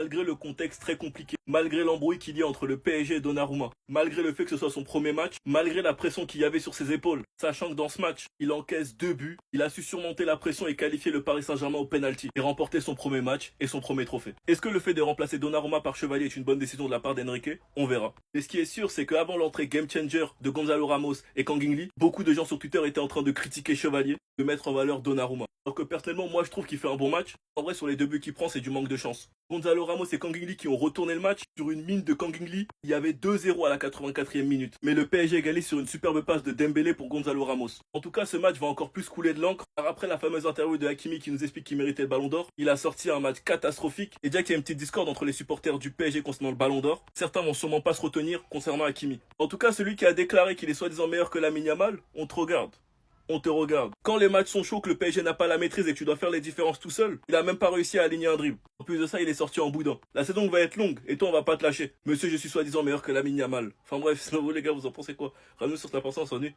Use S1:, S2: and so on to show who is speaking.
S1: Malgré le contexte très compliqué, malgré l'embrouille qu'il y a entre le PSG et Donnarumma, malgré le fait que ce soit son premier match, malgré la pression qu'il y avait sur ses épaules, sachant que dans ce match, il encaisse 2 buts, il a su surmonter la pression et qualifier le Paris Saint-Germain au penalty et remporter son premier match et son premier trophée. Est-ce que le fait de remplacer Donnarumma par Chevalier est une bonne décision de la part d'Enrique? On verra. Mais ce qui est sûr, c'est qu'avant l'entrée game changer de Gonzalo Ramos et Kang Lee, beaucoup de gens sur Twitter étaient en train de critiquer Chevalier, de mettre en valeur Donnarumma. Alors que personnellement, moi je trouve qu'il fait un bon match. En vrai, sur les 2 buts qu'il prend, c'est du manque de chance. Gonzalo Ramos et Kang Lee qui ont retourné le match sur une mine de Kang Lee. Il y avait 2-0 à la 84e minute. Mais le PSG égalise sur une superbe passe de Dembélé pour Gonzalo Ramos. En tout cas, ce match va encore plus couler de l'encre. Car après la fameuse interview de Hakimi qui nous explique qu'il méritait le ballon d'or, il a sorti un match catastrophique. Et déjà qu'il y a une petite discorde entre les supporters du PSG concernant le ballon d'or, certains vont sûrement pas se retenir concernant Hakimi. En tout cas, celui qui a déclaré qu'il est soi-disant meilleur que Lamine Yamal, on te regarde. On te regarde. Quand les matchs sont chauds, que le PSG n'a pas la maîtrise et que tu dois faire les différences tout seul, il a même pas réussi à aligner un dribble. En plus de ça, il est sorti en boudin. La saison va être longue et toi on va pas te lâcher. Monsieur, je suis soi-disant meilleur que Lamine Yamal. Enfin bref, sinon vous les gars, vous en pensez quoi? Ramenez sur ta pensée, on s'ennuie.